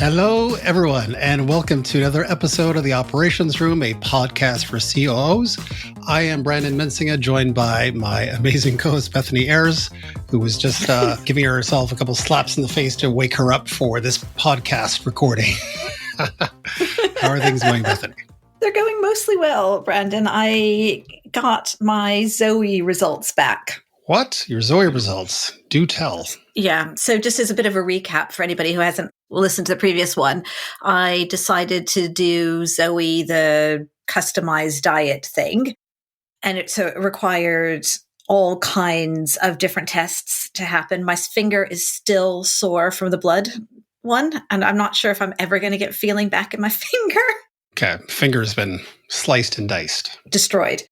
Hello, everyone, and welcome to another episode of the Operations Room, a podcast for COOs. I am Brandon Mensinga, joined by my amazing co-host Bethany Ayers, who was just giving herself a couple slaps in the face to wake her up for this podcast recording. How are things going, Bethany? They're going mostly well, Brandon. I got my Zoe results back. What? Your Zoe results? Do tell. Yeah. So just as a bit of a recap for anybody who hasn't listened to the previous one, I decided to do Zoe, the customized diet thing. And it required all kinds of different tests to happen. My finger is still sore from the blood one, and I'm not sure if I'm ever going to get feeling back in my finger. Okay. Finger's been sliced and diced. Destroyed.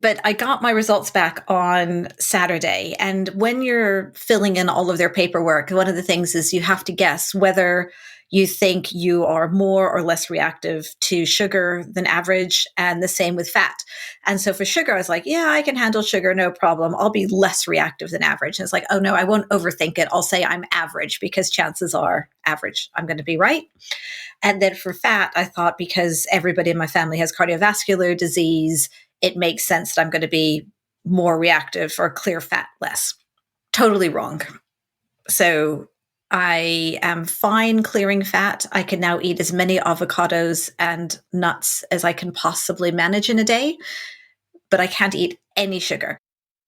But I got my results back on Saturday. And when you're filling in all of their paperwork, one of the things is you have to guess whether you think you are more or less reactive to sugar than average, and the same with fat. And so for sugar, I was like, yeah, I can handle sugar, no problem. I'll be less reactive than average. And it's like, oh no, I won't overthink it. I'll say I'm average because chances are average. I'm going to be right. And then for fat, I thought because everybody in my family has cardiovascular disease, it makes sense that I'm going to be more reactive or clear fat less. Totally wrong. So I am fine clearing fat. I can now eat as many avocados and nuts as I can possibly manage in a day, but I can't eat any sugar.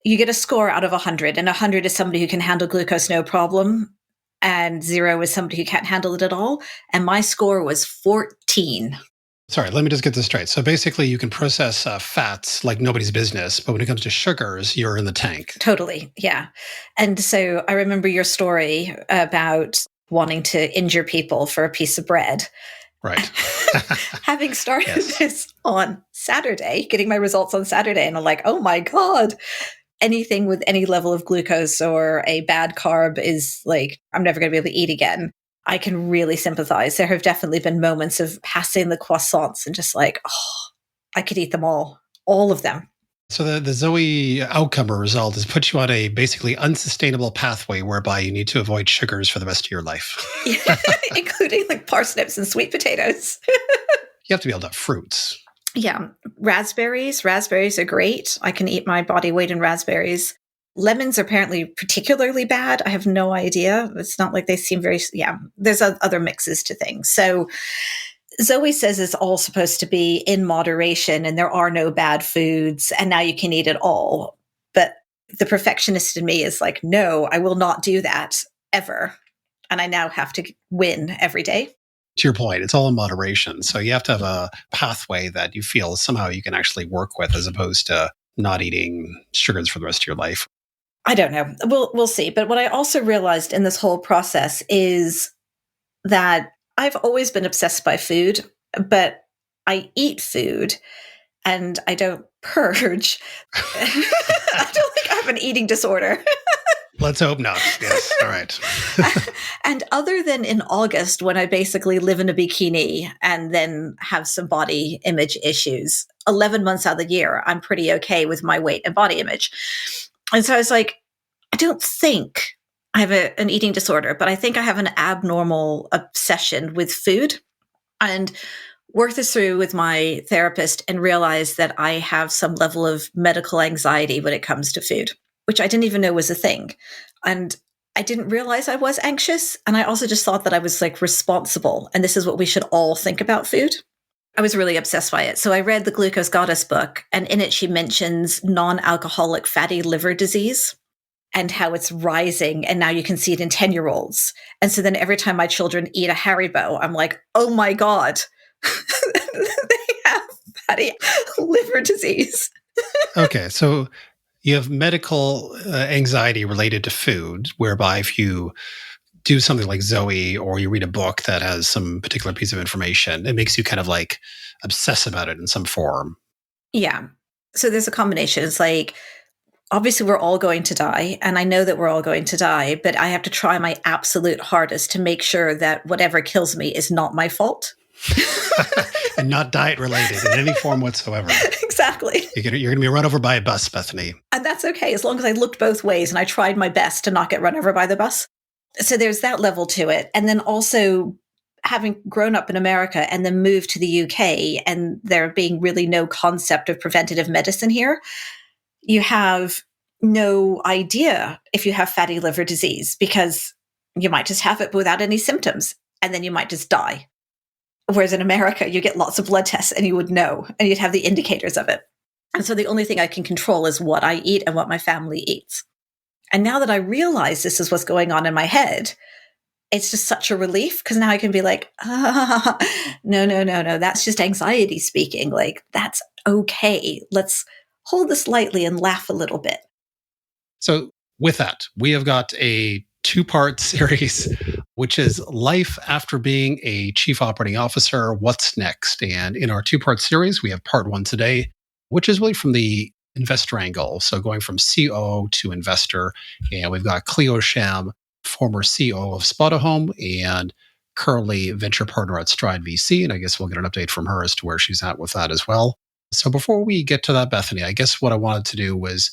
You get a score out of 100, and 100 is somebody who can handle glucose no problem, and 0 is somebody who can't handle it at all. And my score was 14. Sorry, let me just get this straight. So basically, you can process fats like nobody's business, but when it comes to sugars, you're in the tank. Totally, yeah. And so I remember your story about wanting to injure people for a piece of bread. Right. Having started this on Saturday, getting my results on Saturday, and I'm like, oh my God, anything with any level of glucose or a bad carb is like, I'm never going to be able to eat again. I can really sympathize. There have definitely been moments of passing the croissants and just like, oh, I could eat them all of them. So the Zoe outcome or result is put you on a basically unsustainable pathway whereby you need to avoid sugars for the rest of your life. Including like parsnips and sweet potatoes. You have to be able to have fruits. Yeah. Raspberries. Raspberries are great. I can eat my body weight in raspberries. Lemons are apparently particularly bad. I have no idea. It's not like they seem very, there's other mixes to things. So Zoe says it's all supposed to be in moderation and there are no bad foods and now you can eat it all. But the perfectionist in me is like, no, I will not do that ever. And I now have to win every day. To your point, it's all in moderation. So you have to have a pathway that you feel somehow you can actually work with as opposed to not eating sugars for the rest of your life. I don't know. We'll see. But what I also realized in this whole process is that I've always been obsessed by food, but I eat food and I don't purge. I don't think I have an eating disorder. Let's hope not. Yes. All right. And other than in August, when I basically live in a bikini and then have some body image issues, 11 months out of the year, I'm pretty okay with my weight and body image. And so I was like, I don't think I have an eating disorder, but I think I have an abnormal obsession with food. And worked this through with my therapist and realized that I have some level of medical anxiety when it comes to food, which I didn't even know was a thing. And I didn't realize I was anxious. And I also just thought that I was like responsible. And this is what we should all think about food. I was really obsessed by it. So I read the Glucose Goddess book, and in it she mentions non-alcoholic fatty liver disease and how it's rising. And now you can see it in 10-year-olds. And so then every time my children eat a Haribo, I'm like, oh my God, they have fatty liver disease. Okay. So you have medical anxiety related to food, whereby if you do something like Zoe or you read a book that has some particular piece of information, it makes you kind of like obsess about it in some form. Yeah. So there's a combination. It's like, obviously we're all going to die, and I know that we're all going to die, but I have to try my absolute hardest to make sure that whatever kills me is not my fault. And not diet related in any form whatsoever. Exactly. You're going to be run over by a bus, Bethany. And that's okay, as long as I looked both ways and I tried my best to not get run over by the bus. So there's that level to it. And then also having grown up in America and then moved to the UK, and there being really no concept of preventative medicine here, you have no idea if you have fatty liver disease because you might just have it without any symptoms and then you might just die. Whereas in America, you get lots of blood tests and you would know and you'd have the indicators of it. And so the only thing I can control is what I eat and what my family eats. And now that I realize this is what's going on in my head, it's just such a relief because now I can be like, no, that's just anxiety speaking. Like, that's okay. Let's hold this lightly and laugh a little bit. So with that, we have got a 2-part series, which is life after being a chief operating officer, what's next? And in our 2-part series, we have part 1 today, which is really from the investor angle. So going from COO to investor. And we've got Cleo Sham, former CEO of Spotahome and currently venture partner at StrideVC. And I guess we'll get an update from her as to where she's at with that as well. So before we get to that, Bethany, I guess what I wanted to do was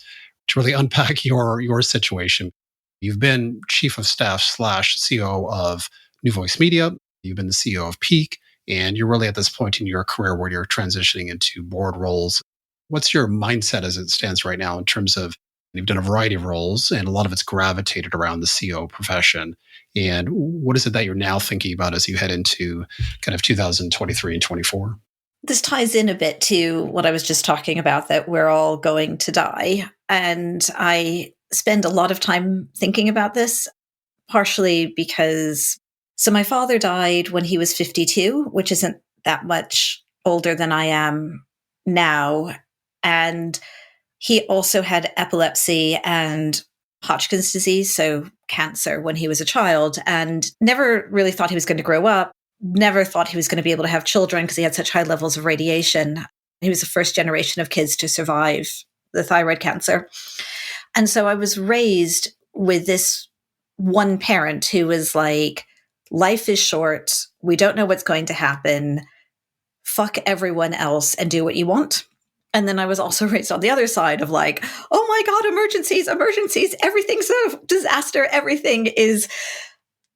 to really unpack your situation. You've been chief of staff / CEO of New Voice Media. You've been the CEO of Peak, and you're really at this point in your career where you're transitioning into board roles. What's your mindset as it stands right now in terms of you've done a variety of roles and a lot of it's gravitated around the CEO profession? And what is it that you're now thinking about as you head into kind of 2023 and 24? This ties in a bit to what I was just talking about, that we're all going to die. And I spend a lot of time thinking about this, partially because, so my father died when he was 52, which isn't that much older than I am now. And he also had epilepsy and Hodgkin's disease, so cancer, when he was a child, and never really thought he was going to grow up. Never thought he was going to be able to have children because he had such high levels of radiation. He was the first generation of kids to survive the thyroid cancer. And so I was raised with this one parent who was like, life is short. We don't know what's going to happen. Fuck everyone else and do what you want. And then I was also raised on the other side of like, oh my God, emergencies, everything's a disaster. Everything is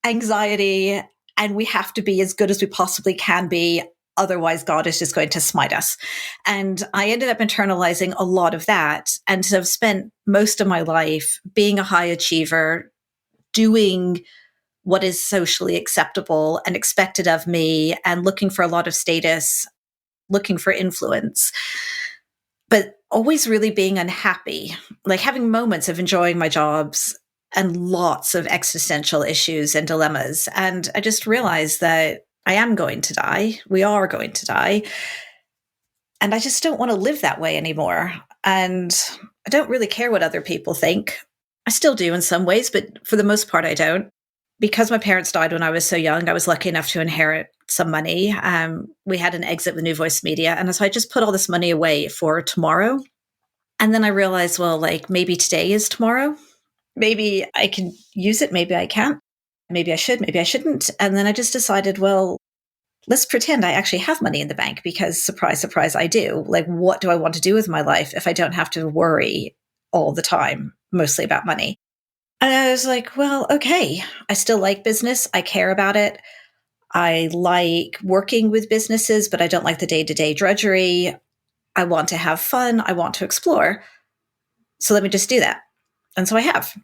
anxiety. And we have to be as good as we possibly can be. Otherwise, God is just going to smite us. And I ended up internalizing a lot of that and have spent most of my life being a high achiever, doing what is socially acceptable and expected of me, and looking for a lot of status, looking for influence, but always really being unhappy, like having moments of enjoying my jobs and lots of existential issues and dilemmas. And I just realized that I am going to die. We are going to die. And I just don't want to live that way anymore. And I don't really care what other people think. I still do in some ways, but for the most part, I don't. Because my parents died when I was so young, I was lucky enough to inherit some money. We had an exit with New Voice Media. And so I just put all this money away for tomorrow. And then I realized, well, like maybe today is tomorrow. Maybe I can use it. Maybe I can't. Maybe I should. Maybe I shouldn't. And then I just decided, well, let's pretend I actually have money in the bank because surprise, surprise, I do. Like, what do I want to do with my life if I don't have to worry all the time, mostly about money? And I was like, well, okay, I still like business. I care about it. I like working with businesses, but I don't like the day-to-day drudgery. I want to have fun. I want to explore. So let me just do that. And so I have.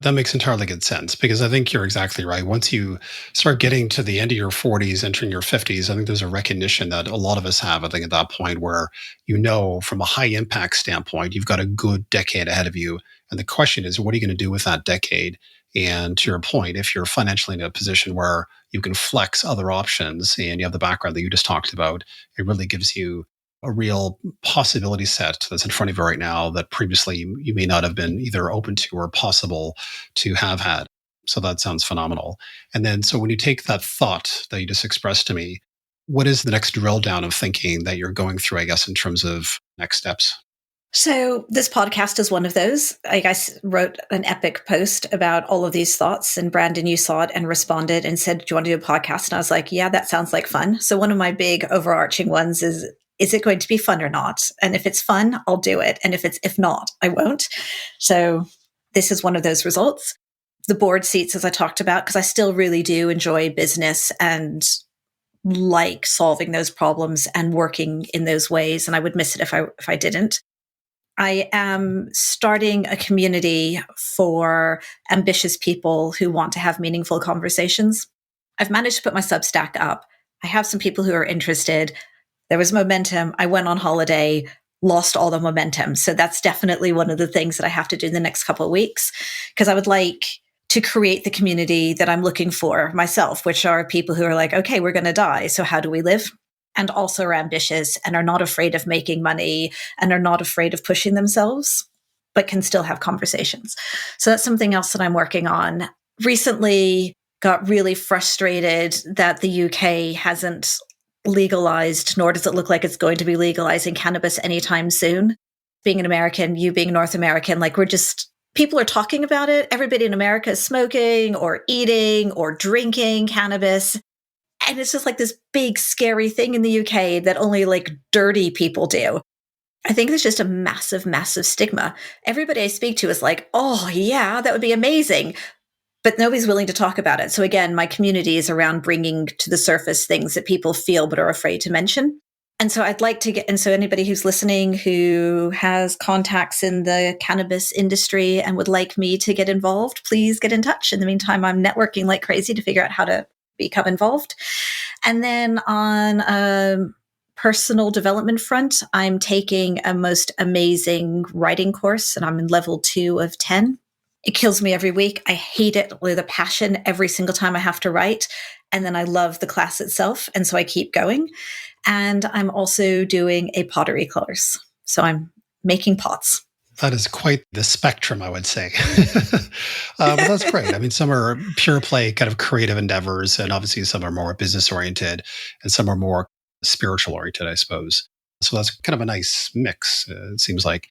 That makes entirely good sense because I think you're exactly right. Once you start getting to the end of your 40s, entering your 50s, I think there's a recognition that a lot of us have, I think, at that point where you know from a high impact standpoint, you've got a good decade ahead of you. And the question is, what are you going to do with that decade? And to your point, if you're financially in a position where you can flex other options and you have the background that you just talked about, it really gives you a real possibility set that's in front of you right now that previously you may not have been either open to or possible to have had. So that sounds phenomenal. And then, so when you take that thought that you just expressed to me, what is the next drill down of thinking that you're going through, I guess, in terms of next steps? So this podcast is one of those. I guess wrote an epic post about all of these thoughts, and Brandon, you saw it and responded and said, do you want to do a podcast? And I was like, yeah, that sounds like fun. So one of my big overarching ones is it going to be fun or not? And if it's fun, I'll do it. And if not, I won't. So this is one of those results. The board seats, as I talked about, because I still really do enjoy business and like solving those problems and working in those ways. And I would miss it if I didn't. I am starting a community for ambitious people who want to have meaningful conversations. I've managed to put my Substack up. I have some people who are interested. There was momentum. I went on holiday, lost all the momentum. So that's definitely one of the things that I have to do in the next couple of weeks, because I would like to create the community that I'm looking for myself, which are people who are like, okay, we're going to die. So how do we live? And also are ambitious and are not afraid of making money and are not afraid of pushing themselves, but can still have conversations. So that's something else that I'm working on. Recently got really frustrated that the UK hasn't legalized, nor does it look like it's going to be legalizing cannabis anytime soon. Being an American, you being North American, like people are talking about it. Everybody in America is smoking or eating or drinking cannabis. And it's just like this big, scary thing in the UK that only like dirty people do. I think there's just a massive, massive stigma. Everybody I speak to is like, oh, yeah, that would be amazing. But nobody's willing to talk about it. So again, my community is around bringing to the surface things that people feel but are afraid to mention. And so I'd like to get, and so anybody who's listening who has contacts in the cannabis industry and would like me to get involved, please get in touch. In the meantime, I'm networking like crazy to figure out how to become involved. And then on a personal development front, I'm taking a most amazing writing course, and I'm in level 2 of 10. It kills me every week. I hate it with a passion every single time I have to write. And then I love the class itself. And so I keep going. And I'm also doing a pottery course. So I'm making pots. That is quite the spectrum, I would say. But that's great. I mean, some are pure play kind of creative endeavors, and obviously some are more business oriented, and some are more spiritual oriented, I suppose. So that's kind of a nice mix, it seems like.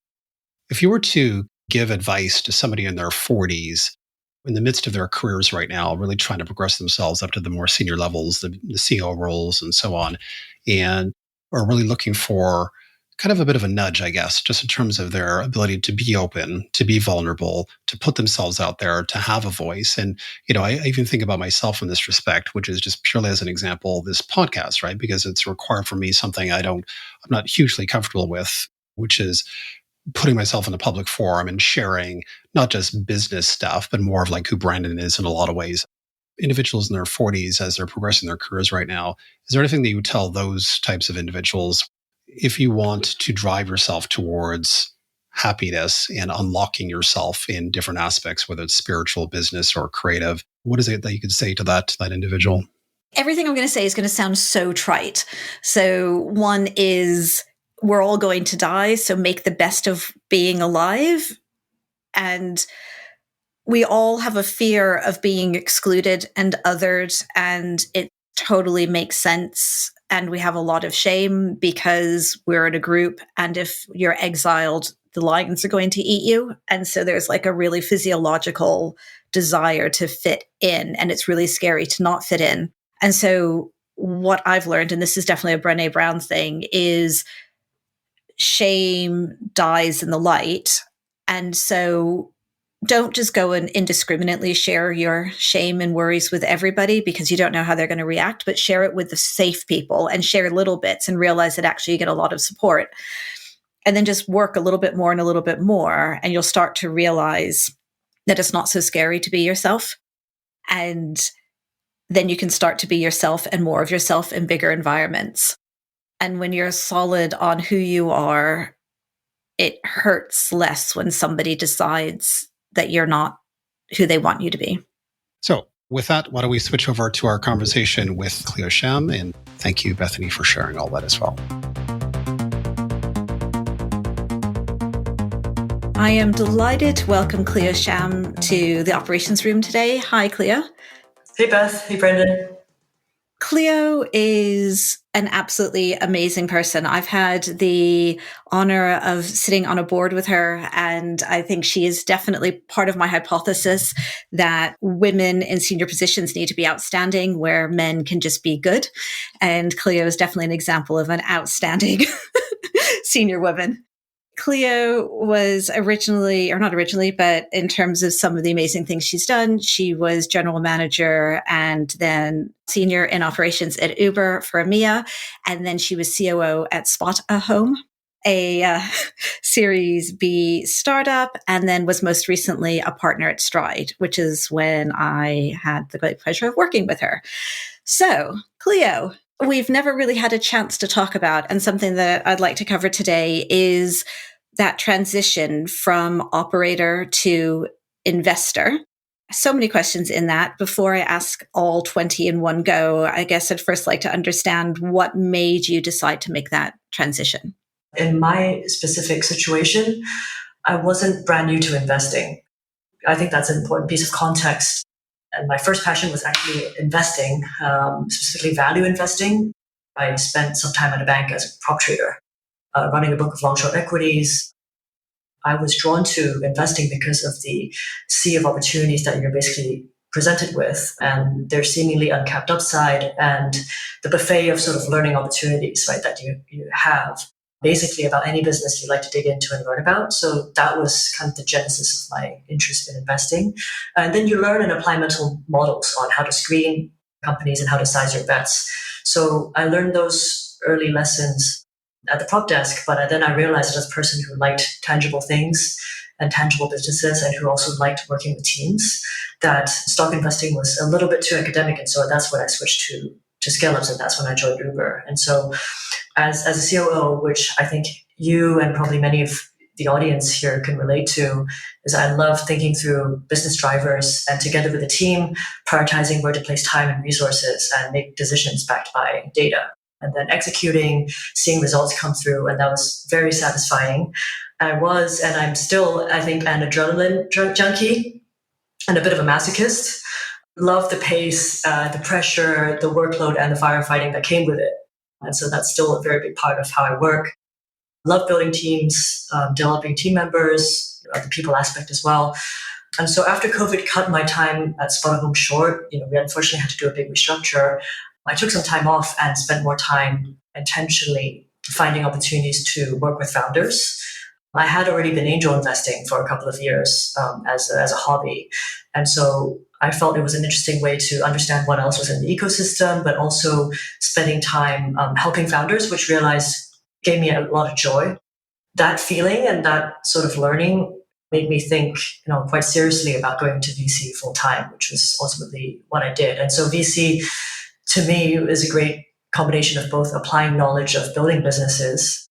If you were to give advice to somebody in their 40s, in the midst of their careers right now, really trying to progress themselves up to the more senior levels, the CEO roles and so on, and are really looking for kind of a bit of a nudge, I guess, just in terms of their ability to be open, to be vulnerable, to put themselves out there, to have a voice. And, I even think about myself in this respect, which is just purely as an example, this podcast, right? Because it's required for me something I'm not hugely comfortable with, which is putting myself in a public forum and sharing not just business stuff, but more of like who Brandon is in a lot of ways. Individuals in their 40s, as they're progressing their careers right now, is there anything that you would tell those types of individuals if you want to drive yourself towards happiness and unlocking yourself in different aspects, whether it's spiritual, business, or creative? What is it that you could say to that individual? Everything I'm going to say is going to sound so trite. So one is, we're all going to die, so make the best of being alive. And we all have a fear of being excluded and othered, and it totally makes sense. And we have a lot of shame because we're in a group, and if you're exiled, the lions are going to eat you. And so there's like a really physiological desire to fit in, and it's really scary to not fit in. And so what I've learned, and this is definitely a Brené Brown thing, is shame dies in the light. And so don't just go and indiscriminately share your shame and worries with everybody, because you don't know how they're going to react, but share it with the safe people and share little bits and realize that actually you get a lot of support. And then just work a little bit more and a little bit more, and you'll start to realize that it's not so scary to be yourself. And then you can start to be yourself and more of yourself in bigger environments. And when you're solid on who you are, it hurts less when somebody decides that you're not who they want you to be. So with that, why don't we switch over to our conversation with Cleo Sham? And thank you, Bethany, for sharing all that as well. I am delighted to welcome Cleo Sham to the operations room today. Hi, Cleo. Hey, Beth. Hey, Brendan. Cleo is an absolutely amazing person. I've had the honor of sitting on a board with her, and I think she is definitely part of my hypothesis that women in senior positions need to be outstanding where men can just be good. And Cleo is definitely an example of an outstanding senior woman. Cleo was originally, or not originally, but in terms of some of the amazing things she's done, she was general manager and then senior in operations at Uber for EMEA. And then she was COO at Spot a Home, a Series B startup, and then was most recently a partner at Stride, which is when I had the great pleasure of working with her. So, Cleo, we've never really had a chance to talk about, and something that I'd like to cover today is that transition from operator to investor. So many questions in that. Before I ask all 20 in one go, I guess I'd first like to understand what made you decide to make that transition. In my specific situation, I wasn't brand new to investing. I think that's an important piece of context. And my first passion was actually investing, specifically value investing. I spent some time at a bank as a prop trader, running a book of long-short equities. I was drawn to investing because of the sea of opportunities that you're basically presented with, and their seemingly uncapped upside, and the buffet of sort of learning opportunities, right, that you have basically about any business you'd like to dig into and learn about. So that was kind of the genesis of my interest in investing. And then you learn and apply mental models on how to screen companies and how to size your bets. So I learned those early lessons at the prop desk, but then I realized as a person who liked tangible things and tangible businesses and who also liked working with teams, that stock investing was a little bit too academic. And so that's when I switched to scale-ups, and that's when I joined Uber. And so as a COO, which I think you and probably many of the audience here can relate to, is I love thinking through business drivers and together with the team, prioritizing where to place time and resources and make decisions backed by data. And then executing, seeing results come through. And that was very satisfying. I was, and I'm still, I think, an adrenaline junkie and a bit of a masochist. Love the pace, the pressure, the workload, and the firefighting that came with it. And so that's still a very big part of how I work. Love building teams, developing team members, the people aspect as well. And so after COVID cut my time at Spot Home short, we unfortunately had to do a big restructure. I took some time off and spent more time intentionally finding opportunities to work with founders. I had already been angel investing for a couple of years as a hobby. And so I felt it was an interesting way to understand what else was in the ecosystem, but also spending time helping founders, which realized gave me a lot of joy. That feeling and that sort of learning made me think, quite seriously about going to VC full time, which was ultimately what I did. And so VC, to me, is a great combination of both applying knowledge of building businesses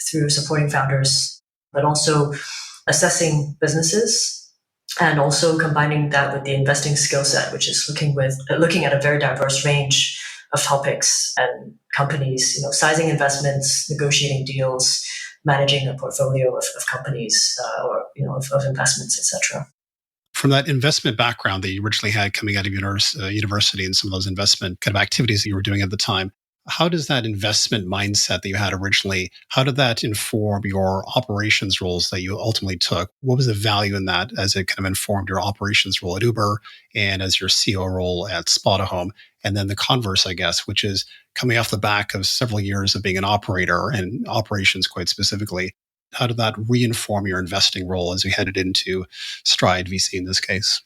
through supporting founders, but also assessing businesses, and also combining that with the investing skill set, which is looking at a very diverse range of topics and companies, sizing investments, negotiating deals, managing a portfolio of companies or of investments, etc. From that investment background that you originally had coming out of university and some of those investment kind of activities that you were doing at the time, how does that investment mindset that you had originally, how did that inform your operations roles that you ultimately took? What was the value in that as it kind of informed your operations role at Uber and as your CEO role at Spot a Home? And then the converse, I guess, which is coming off the back of several years of being an operator and operations quite specifically. How did that reinform your investing role as we headed into StrideVC in this case?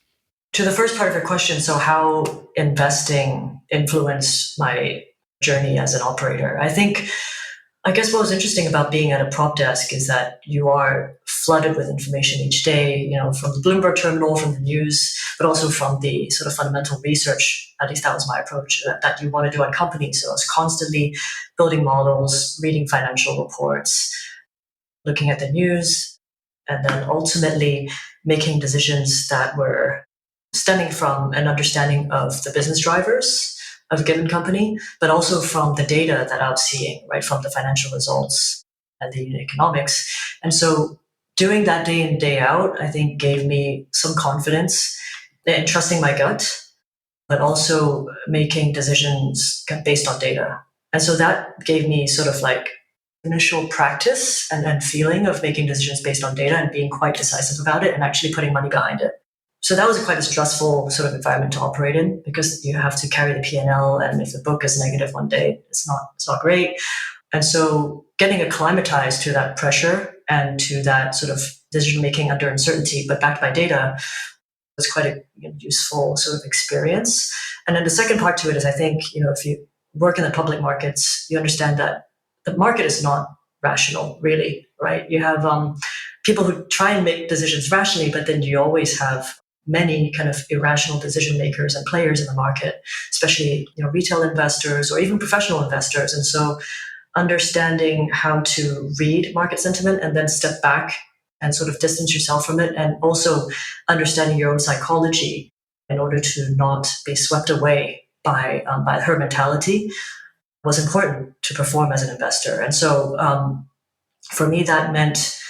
To the first part of your question, so how investing influenced my journey as an operator. I guess what was interesting about being at a prop desk is that you are flooded with information each day, from the Bloomberg terminal, from the news, but also from the sort of fundamental research. At least that was my approach that you want to do on companies. So I was constantly building models, reading financial reports, looking at the news, and then ultimately making decisions that were stemming from an understanding of the business drivers of a given company, but also from the data that I was seeing, right, from the financial results and the unit economics. And so doing that day in, day out, I think gave me some confidence in trusting my gut, but also making decisions based on data. And so that gave me sort of like initial practice and feeling of making decisions based on data and being quite decisive about it and actually putting money behind it. So that was quite a stressful sort of environment to operate in because you have to carry the P&L, and if the book is negative one day, it's not great. And so getting acclimatized to that pressure and to that sort of decision making under uncertainty, but backed by data, was quite a useful sort of experience. And then the second part to it is, I think, if you work in the public markets, you understand that the market is not rational, really, right? You have people who try and make decisions rationally, but then you always have many kind of irrational decision makers and players in the market, especially retail investors or even professional investors. And so understanding how to read market sentiment and then step back and sort of distance yourself from it, and also understanding your own psychology in order to not be swept away by her mentality was important to perform as an investor. And so for me, that meant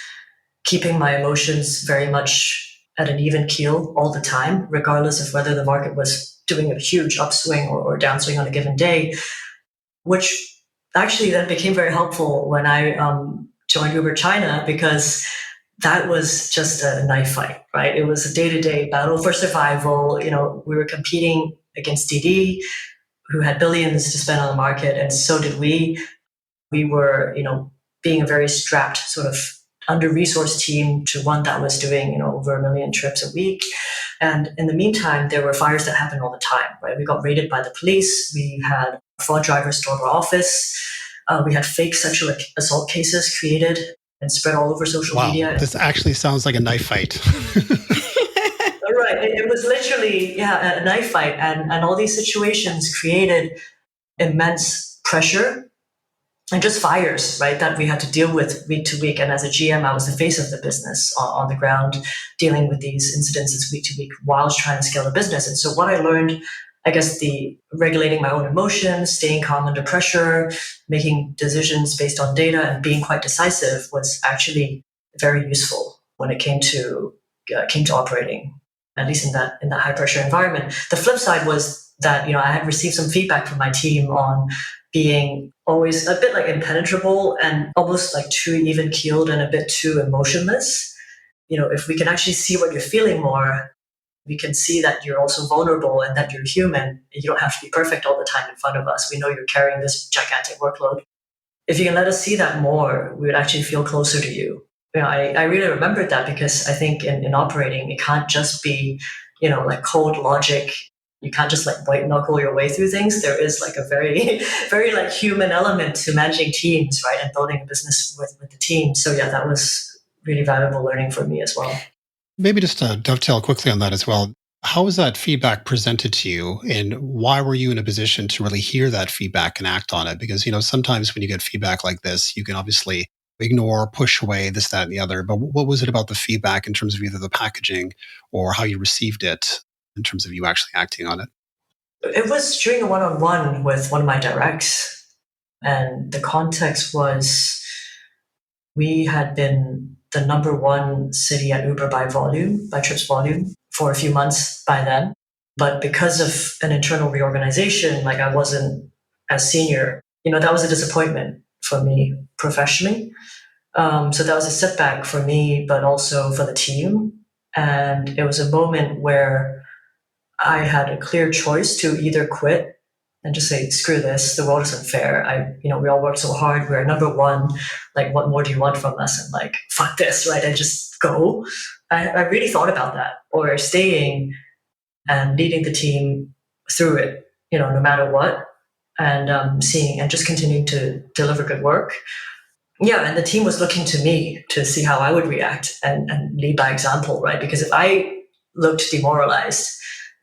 keeping my emotions very much at an even keel all the time, regardless of whether the market was doing a huge upswing or downswing on a given day, which actually then became very helpful when I joined Uber China, because that was just a knife fight, right? It was a day-to-day battle for survival. We were competing against Didi, who had billions to spend on the market, and so did we. We were, being a very strapped sort of under-resourced team to one that was doing, over 1 million trips a week. And in the meantime, there were fires that happened all the time, right? We got raided by the police. We had fraud drivers storm our office. We had fake sexual assault cases created and spread all over social media. This actually sounds like a knife fight. Right. It was literally, a knife fight. And all these situations created immense pressure and just fires, right, that we had to deal with week to week. And as a GM, I was the face of the business on the ground, dealing with these incidences week to week while trying to scale the business. And so what I learned, I guess, the regulating my own emotions, staying calm under pressure, making decisions based on data, and being quite decisive was actually very useful when it came to operating, at least in that high pressure environment. The flip side was that I had received some feedback from my team on being always a bit like impenetrable and almost like too even keeled and a bit too emotionless. If we can actually see what you're feeling more, we can see that you're also vulnerable and that you're human. You don't have to be perfect all the time in front of us. We know you're carrying this gigantic workload. If you can let us see that more, we would actually feel closer to you. I really remembered that, because I think in operating, it can't just be, like cold logic. You can't just like white knuckle your way through things. There is like a very, very like human element to managing teams, right? And building a business with the team. So yeah, that was really valuable learning for me as well. Maybe just to dovetail quickly on that as well. How was that feedback presented to you, and why were you in a position to really hear that feedback and act on it? Because, sometimes when you get feedback like this, you can obviously ignore, push away this, that, and the other. But what was it about the feedback in terms of either the packaging or how you received it in terms of you actually acting on it? It was during a one-on-one with one of my directs. And the context was, we had been the number one city at Uber by trips volume for a few months by then. But because of an internal reorganization, like I wasn't as senior, that was a disappointment for me professionally. So that was a setback for me, but also for the team. And it was a moment where I had a clear choice to either quit and just say, screw this, the world isn't fair. We all work so hard. We're number one. Like, what more do you want from us? And like, fuck this, right? And just go. I really thought about that. Or staying and leading the team through it, no matter what. And seeing and just continuing to deliver good work. Yeah, and the team was looking to me to see how I would react and lead by example, right? Because if I looked demoralized,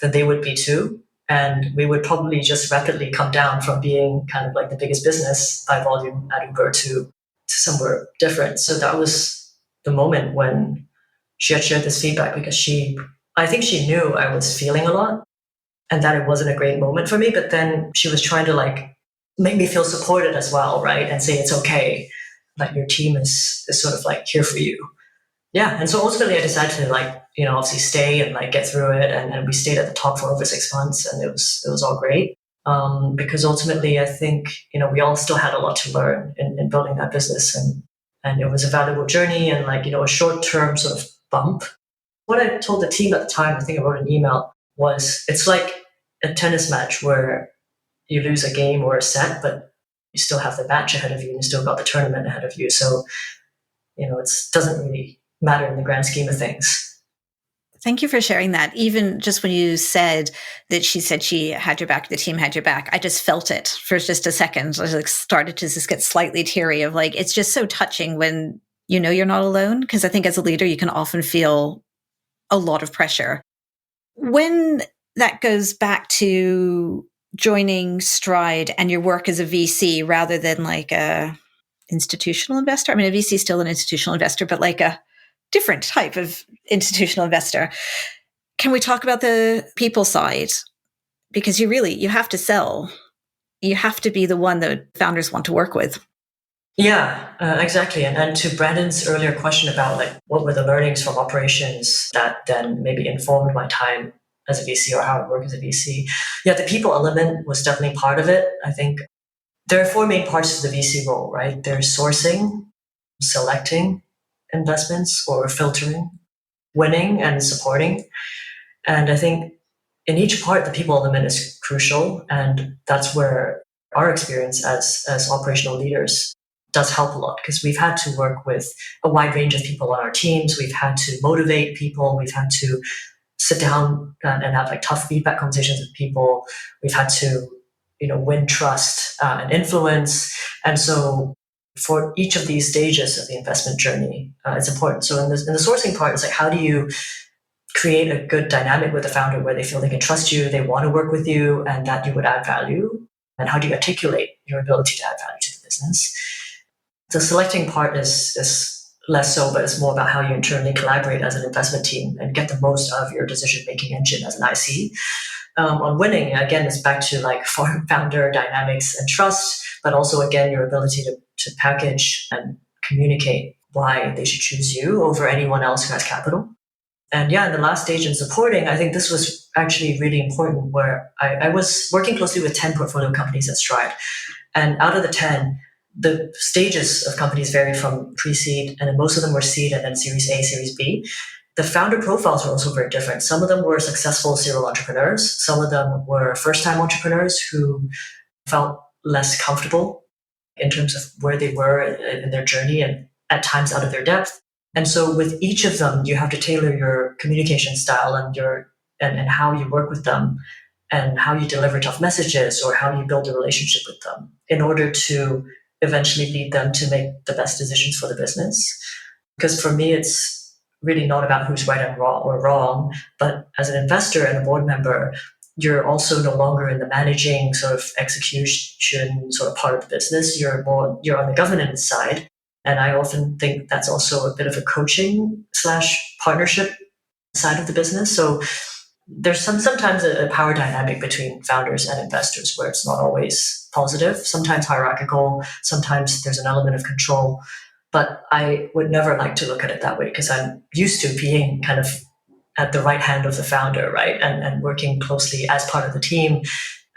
then they would be too. And we would probably just rapidly come down from being kind of like the biggest business by volume at Uber to somewhere different. So that was the moment when she had shared this feedback, because I think she knew I was feeling a lot and that it wasn't a great moment for me. But then she was trying to like make me feel supported as well, right? And say it's okay, that your team is sort of like here for you. Yeah. And so ultimately I decided to like, obviously stay and like get through it. And we stayed at the top for over 6 months, and it was all great. Because ultimately I think, we all still had a lot to learn in building that business, and it was a valuable journey and like, a short-term sort of bump. What I told the team at the time, I think I wrote an email, was it's like a tennis match where you lose a game or a set, but you still have the match ahead of you and you still got the tournament ahead of you. So It doesn't really matter in the grand scheme of things. Thank you for sharing that. Even just when you said she had your back, the team had your back, I just felt it for just a second. I started to just get slightly teary of it's just so touching when you're not alone. Because I think as a leader, you can often feel a lot of pressure. When that goes back to joining Stride and your work as a VC rather than a institutional investor. I mean, a VC is still an institutional investor, but a different type of institutional investor. Can we talk about the people side? Because you have to sell. You have to be the one that founders want to work with. Yeah, exactly. And to Brandon's earlier question about what were the learnings from operations that then maybe informed my time as a VC or how I work as a VC. Yeah, the people element was definitely part of it. I think there are four main parts to the VC role, right? There's sourcing, selecting investments or filtering, winning, and supporting. And I think in each part, the people element is crucial. And that's where our experience as operational leaders does help a lot, because we've had to work with a wide range of people on our teams. We've had to motivate people. We've had to sit down and have tough feedback conversations with people. We've had to, win trust and influence. And so for each of these stages of the investment journey, it's important. So in the sourcing part, it's how do you create a good dynamic with the founder where they feel they can trust you, they want to work with you, and that you would add value? And how do you articulate your ability to add value to the business? The selecting part is less so, but it's more about how you internally collaborate as an investment team and get the most out of your decision-making engine as an IC. On winning, again, it's back to founder dynamics and trust, but also, again, your ability to package and communicate why they should choose you over anyone else who has capital. And in the last stage in supporting, I think this was actually really important, where I was working closely with 10 portfolio companies at Stride. And out of the 10, the stages of companies varied from pre-seed, and most of them were seed and then Series A, Series B. The founder profiles were also very different. Some of them were successful serial entrepreneurs. Some of them were first-time entrepreneurs who felt less comfortable in terms of where they were in their journey and at times out of their depth. And so with each of them, you have to tailor your communication style and how you work with them and how you deliver tough messages or how you build a relationship with them in order to eventually lead them to make the best decisions for the business. Because for me, it's really not about who's right and wrong, but as an investor and a board member, you're also no longer in the managing sort of execution sort of part of the business. You're on the governance side. And I often think that's also a bit of a coaching / partnership side of the business. So there's sometimes a power dynamic between founders and investors where it's not always positive, sometimes hierarchical, sometimes there's an element of control. But I would never like to look at it that way, because I'm used to being kind of at the right hand of the founder, right? And working closely as part of the team.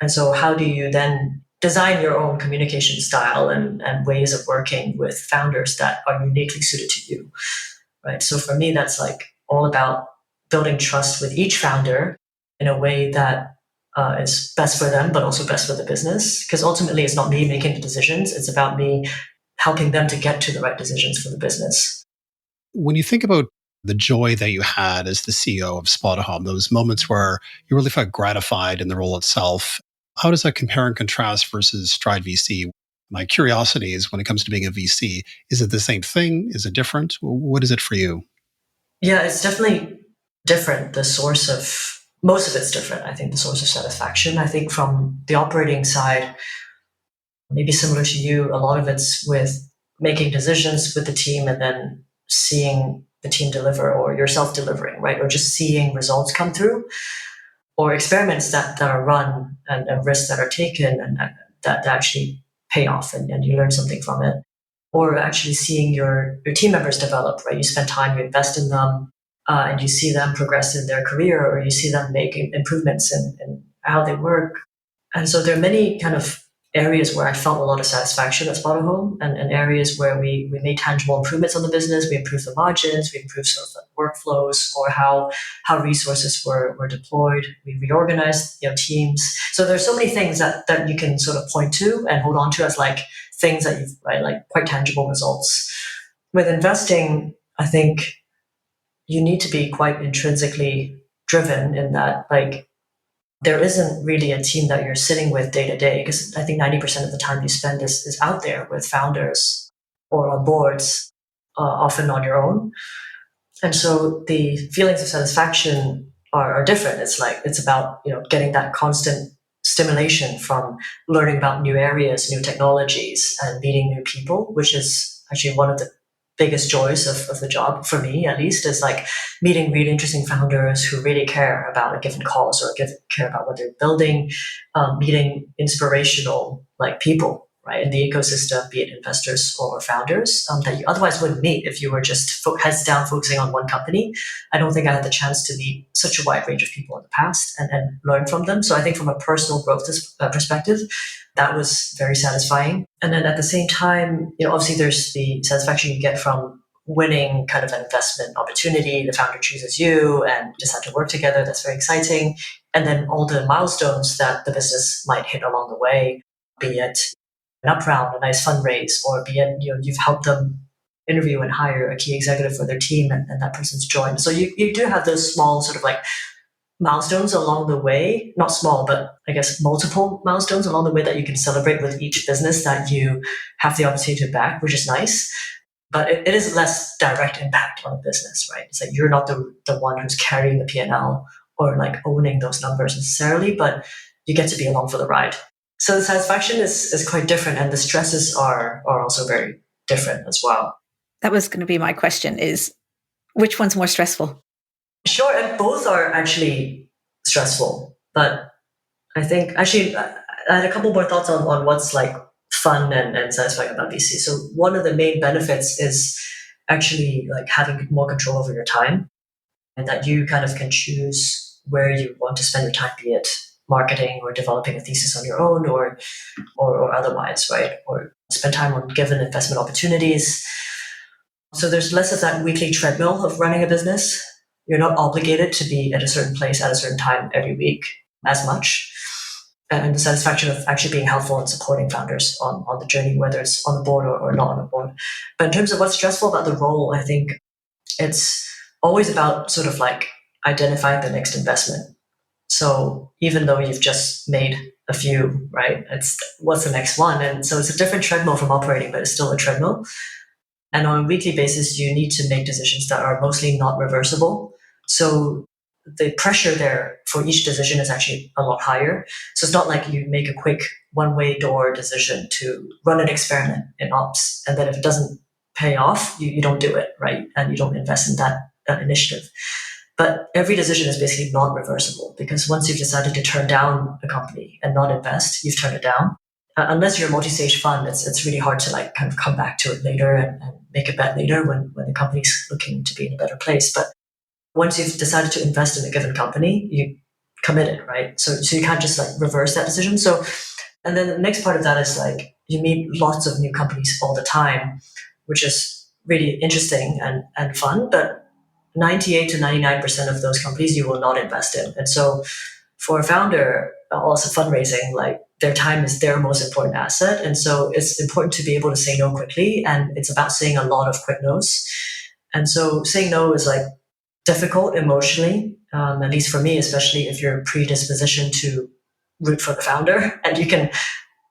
And so how do you then design your own communication style and ways of working with founders that are uniquely suited to you, right? So for me, that's all about building trust with each founder in a way that is best for them, but also best for the business. Because ultimately, it's not me making the decisions. It's about me helping them to get to the right decisions for the business. When you think about the joy that you had as the CEO of SpotahOme, those moments where you really felt gratified in the role itself, how does that compare and contrast versus StrideVC? My curiosity is, when it comes to being a VC, is it the same thing? Is it different? What is it for you? Yeah, it's definitely different. Most of it's different. I think the source of satisfaction. I think from the operating side, maybe similar to you, a lot of it's with making decisions with the team and then seeing the team deliver, or yourself delivering, right? Or just seeing results come through, or experiments that are run and risks that are taken and that actually pay off and you learn something from it. Or actually seeing your team members develop, right? You spend time, you invest in them, and you see them progress in their career, or you see them make improvements in how they work. And so there are many kind of areas where I felt a lot of satisfaction at SpotahOme, and areas where we made tangible improvements on the business. We improved the margins, we improved sort of the workflows, or how resources were deployed. We reorganized teams. So there's so many things that you can sort of point to and hold on to as things that you've, right, quite tangible results. with investing, I think you need to be quite intrinsically driven in that, like, there isn't really a team that you're sitting with day to day, because I think 90% of the time you spend is out there with founders or on boards, often on your own. And so the feelings of satisfaction are different. It's like, it's about, getting that constant stimulation from learning about new areas, new technologies, and meeting new people, which is actually one of the biggest joys of the job, for me at least, is like meeting really interesting founders who really care about a given cause or care about what they're building, meeting inspirational people, right, in the ecosystem, be it investors or founders, that you otherwise wouldn't meet if you were just heads down focusing on one company. I don't think I had the chance to meet such a wide range of people in the past and learn from them. So I think from a personal growth perspective, that was very satisfying. And then at the same time, obviously there's the satisfaction you get from winning kind of an investment opportunity. The founder chooses you and just have to work together. That's very exciting. And then all the milestones that the business might hit along the way, be it an up round, a nice fundraise, or be it, you've helped them interview and hire a key executive for their team and that person's joined. So you do have those small sort of milestones along the way, not small, but I guess multiple milestones along the way that you can celebrate with each business that you have the opportunity to back, which is nice. But it is less direct impact on the business, right? It's like you're not the one who's carrying the P&L or owning those numbers necessarily, but you get to be along for the ride. So the satisfaction is quite different, and the stresses are also very different as well. That was going to be my question, is which one's more stressful? Sure, and both are actually stressful. But I think, actually, I had a couple more thoughts on what's fun and satisfying about VC. So one of the main benefits is actually having more control over your time, and that you kind of can choose where you want to spend your time, be it marketing or developing a thesis on your own or otherwise, right? Or spend time on given investment opportunities. So there's less of that weekly treadmill of running a business. You're not obligated to be at a certain place at a certain time every week as much. And the satisfaction of actually being helpful and supporting founders on the journey, whether it's on the board or not on the board. But in terms of what's stressful about the role, I think it's always about sort of identifying the next investment. So even though you've just made a few, right, it's what's the next one? And so it's a different treadmill from operating, but it's still a treadmill. And on a weekly basis, you need to make decisions that are mostly not reversible. So the pressure there for each decision is actually a lot higher. So it's not like you make a quick one-way door decision to run an experiment in ops, and then if it doesn't pay off, you don't do it, right? And you don't invest in that initiative. But every decision is basically not reversible, because once you've decided to turn down a company and not invest, you've turned it down. Unless you're a multi-stage fund, it's really hard to kind of come back to it later and make a bet later when the company's looking to be in a better place. But once you've decided to invest in a given company, you committed, right? So you can't just reverse that decision. So, and then the next part of that is you meet lots of new companies all the time, which is really interesting and fun. But 98 to 99% of those companies you will not invest in. And so for a founder, also fundraising, their time is their most important asset. And so it's important to be able to say no quickly. And it's about saying a lot of quick no's. And so saying no is difficult emotionally, at least for me, especially if you're predispositioned to root for the founder. And you can,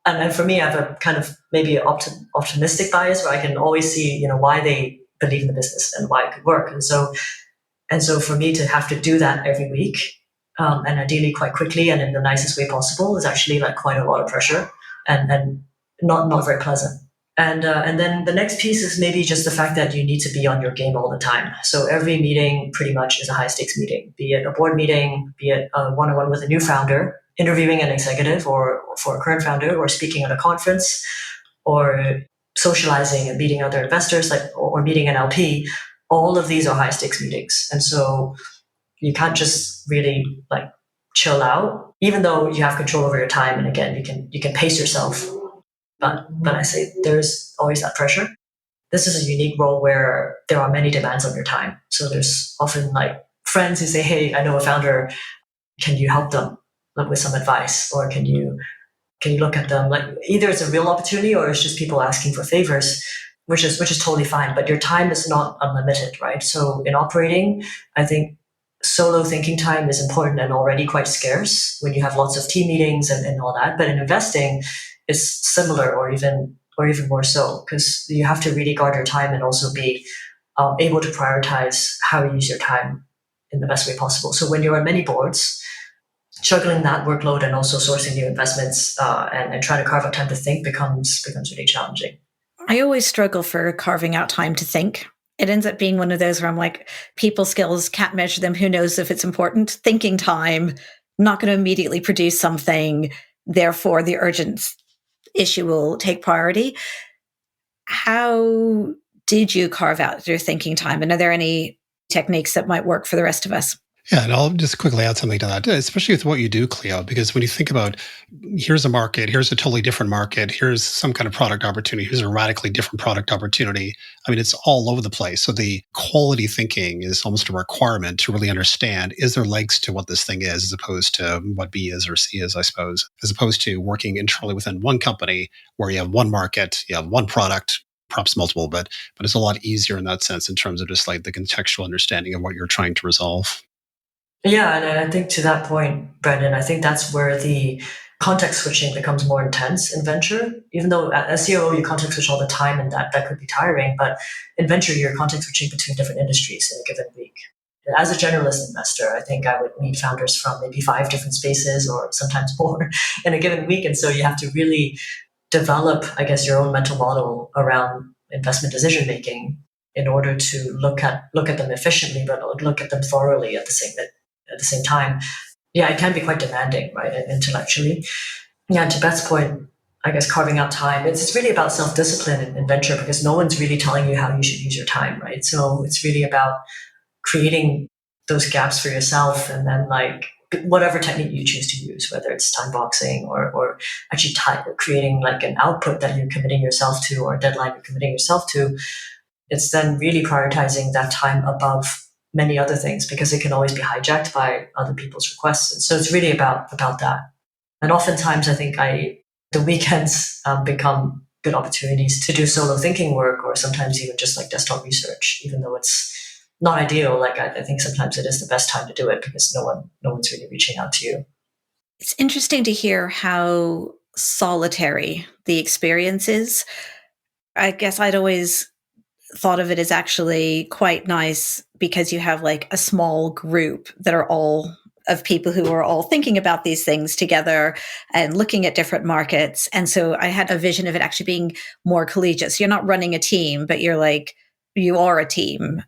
and for me, I have a kind of maybe optimistic bias where I can always see, why they believe in the business and why it could work. And so for me to have to do that every week, and ideally quite quickly and in the nicest way possible, is actually quite a lot of pressure and not very pleasant. And then the next piece is maybe just the fact that you need to be on your game all the time. So every meeting pretty much is a high stakes meeting, be it a board meeting, be it a one-on-one with a new founder, interviewing an executive or for a current founder, or speaking at a conference, or socializing and meeting other investors, or meeting an LP. All of these are high stakes meetings. And so you can't just really chill out, even though you have control over your time. And again, you can pace yourself. But I say there's always that pressure. This is a unique role where there are many demands on your time. So there's often friends who say, hey, I know a founder. Can you help them with some advice? Or can you look at them? Either it's a real opportunity or it's just people asking for favors. which is totally fine. But your time is not unlimited, right? So in operating, I think solo thinking time is important and already quite scarce when you have lots of team meetings and all that. But in investing, it's similar or even more so, because you have to really guard your time and also be able to prioritize how you use your time in the best way possible. So when you're on many boards, juggling that workload and also sourcing new investments and trying to carve out time to think becomes really challenging. I always struggle for carving out time to think. It ends up being one of those where I'm like, people skills, can't measure them. Who knows if it's important? Thinking time, not going to immediately produce something. Therefore, the urgent issue will take priority. How did you carve out your thinking time? And are there any techniques that might work for the rest of us? Yeah, and I'll just quickly add something to that, especially with what you do, Cleo, because when you think about here's a market, here's a totally different market, here's some kind of product opportunity, here's a radically different product opportunity. I mean, it's all over the place. So the quality thinking is almost a requirement to really understand, is there legs to what this thing is, as opposed to what B is or C is, I suppose, as opposed to working internally within one company where you have one market, you have one product, perhaps multiple, but it's a lot easier in that sense in terms of just like the contextual understanding of what you're trying to resolve. Yeah, and I think to that point, Brendan, I think that's where the context switching becomes more intense in venture. Even though as COO, you context switch all the time and that could be tiring, but in venture, you're context switching between different industries in a given week. As a generalist investor, I think I would meet founders from maybe 5 different spaces or sometimes more in a given week. And so you have to really develop, I guess, your own mental model around investment decision making in order to look at them efficiently, but look at them thoroughly at the same time. Yeah, it can be quite demanding, right, intellectually. Yeah, and to Beth's point, I guess carving out time, it's really about self-discipline in venture, because no one's really telling you how you should use your time, right? So it's really about creating those gaps for yourself, and then like whatever technique you choose to use, whether it's time boxing or actually creating like an output that you're committing yourself to or a deadline you're committing yourself to, it's then really prioritizing that time above many other things, because it can always be hijacked by other people's requests. And so it's really about that. And oftentimes I think the weekends become good opportunities to do solo thinking work, or sometimes even just like desktop research, even though it's not ideal. Like I think sometimes it is the best time to do it because no one's really reaching out to you. It's interesting to hear how solitary the experience is. I guess I'd always thought of it as actually quite nice because you have like a small group that are all of people who are all thinking about these things together and looking at different markets. And so I had a vision of it actually being more collegiate. So you're not running a team, but you are a team.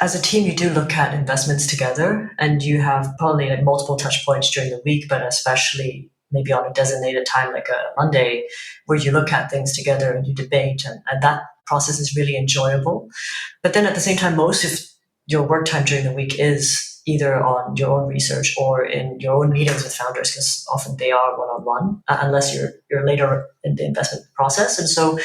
As a team, you do look at investments together, and you have probably like multiple touch points during the week, but especially maybe on a designated time like a Monday, where you look at things together and you debate, and that process is really enjoyable. But then at the same time, most of your work time during the week is either on your own research or in your own meetings with founders, because often they are one-on-one, unless you're later in the investment process. And so,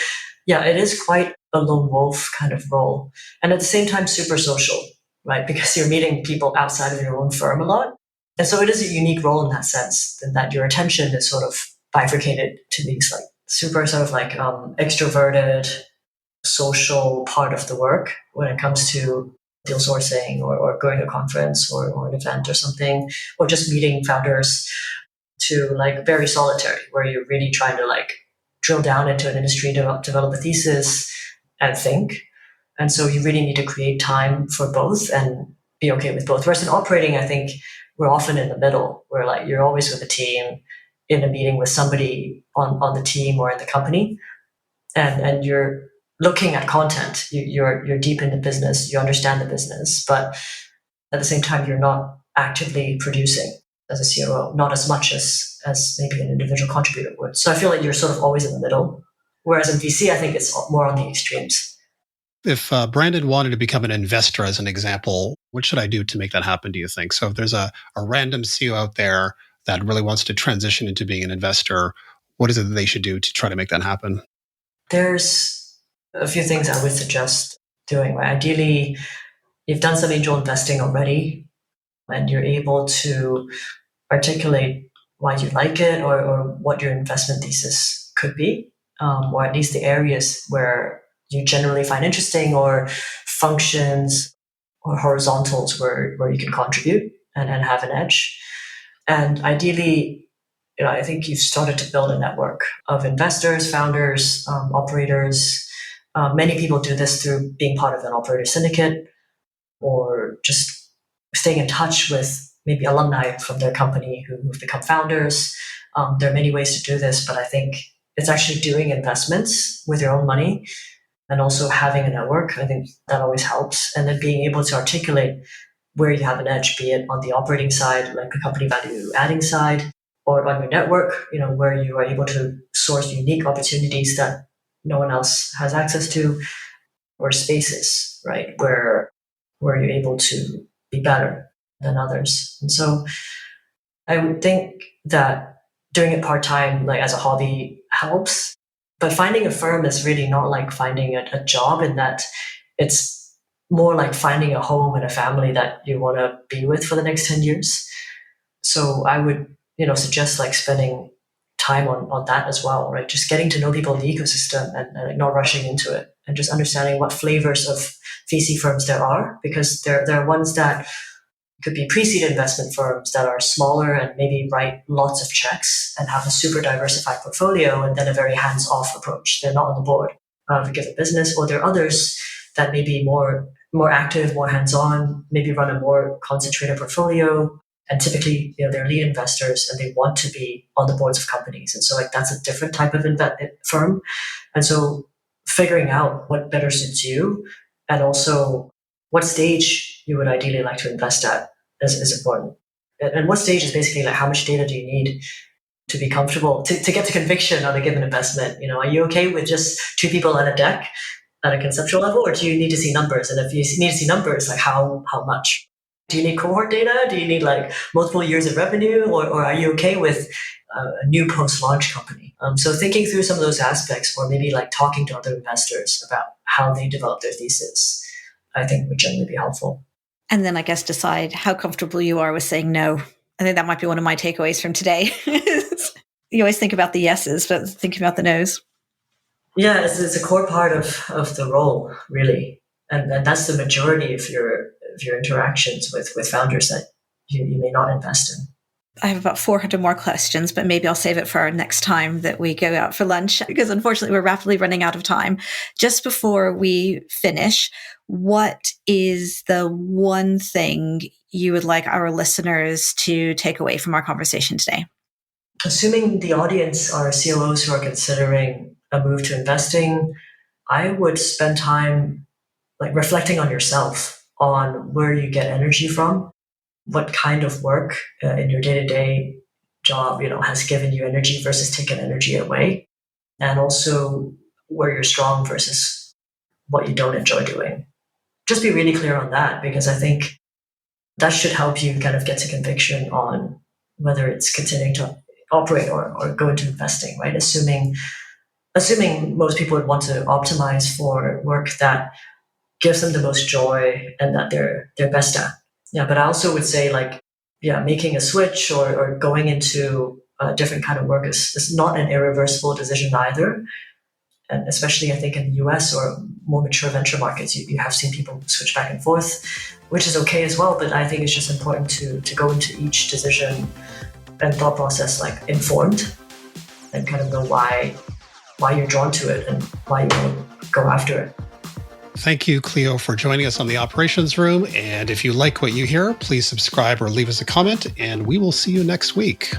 yeah, it is quite a lone wolf kind of role. And at the same time, super social, right? Because you're meeting people outside of your own firm a lot. And so it is a unique role in that sense, in that your attention is sort of bifurcated to these like super sort of like extroverted social part of the work when it comes to deal sourcing or going to a conference or an event or something, or just meeting founders, to like very solitary, where you're really trying to like drill down into an industry, develop a thesis and think. And so you really need to create time for both and be okay with both. Whereas in operating, I think we're often in the middle, where like you're always with a team in a meeting with somebody on the team or in the company, and you're looking at content. You're deep in the business, you understand the business, but at the same time, you're not actively producing as a COO, not as much as maybe an individual contributor would. So I feel like you're sort of always in the middle. Whereas in VC, I think it's more on the extremes. If Brandon wanted to become an investor, as an example, what should I do to make that happen, do you think? So if there's a random CEO out there that really wants to transition into being an investor, what is it that they should do to try to make that happen? There's a few things I would suggest doing. Right? Ideally, you've done some angel investing already, and you're able to articulate why you like it, or what your investment thesis could be, or at least the areas where you generally find interesting, or functions or horizontals where you can contribute and have an edge. And ideally, I think you've started to build a network of investors, founders, operators. Many people do this through being part of an operator syndicate, or just staying in touch with maybe alumni from their company who've become founders. There are many ways to do this, but I think it's actually doing investments with your own money and also having a network. I think that always helps. And then being able to articulate where you have an edge, be it on the operating side, like the company value adding side, or on your network, where you are able to source unique opportunities that no one else has access to, or spaces, right, where you're able to be better than others. And so I would think that doing it part-time, like as a hobby, helps. But finding a firm is really not like finding a job, in that it's more like finding a home and a family that you want to be with for the next 10 years. So I would, suggest like spending time on that as well, right? Just getting to know people in the ecosystem and not rushing into it, and just understanding what flavors of VC firms there are, because there are ones that could be pre-seed investment firms that are smaller and maybe write lots of checks and have a super diversified portfolio, and then a very hands-off approach. They're not on the board of a given business. Or there are others that may be more active, more hands-on, maybe run a more concentrated portfolio. And typically, they're lead investors and they want to be on the boards of companies. And so like that's a different type of firm. And so figuring out what better suits you, and also what stage you would ideally like to invest at is important. And what stage is basically like how much data do you need to be comfortable to get to conviction on a given investment? Are you okay with just two people at a deck at a conceptual level, or do you need to see numbers? And if you need to see numbers, like how much? Do you need cohort data? Do you need like multiple years of revenue, or are you okay with a new post-launch company? So thinking through some of those aspects, or maybe like talking to other investors about how they develop their thesis, I think would generally be helpful. And then I guess decide how comfortable you are with saying no. I think that might be one of my takeaways from today. You always think about the yeses, but thinking about the nos. Yeah, it's a core part of the role, really. And that's the majority of your interactions with founders that you may not invest in. I have about 400 more questions, but maybe I'll save it for our next time that we go out for lunch, because unfortunately we're rapidly running out of time. Just before we finish, what is the one thing you would like our listeners to take away from our conversation today? Assuming the audience are COOs who are considering a move to investing, I would spend time like reflecting on yourself, on where you get energy from, what kind of work in your day-to-day job, has given you energy versus taken energy away, and also where you're strong versus what you don't enjoy doing. Just be really clear on that, because I think that should help you kind of get to conviction on whether it's continuing to operate or go into investing, right? Assuming most people would want to optimize for work that gives them the most joy and that they're best at. Yeah, but I also would say making a switch or going into a different kind of work is not an irreversible decision either. And especially I think in the US or more mature venture markets, you have seen people switch back and forth, which is okay as well. But I think it's just important to go into each decision and thought process like informed, and kind of know why you're drawn to it and why you want to go after it. Thank you, Cleo, for joining us on the Operations Room. And if you like what you hear, please subscribe or leave us a comment, and we will see you next week.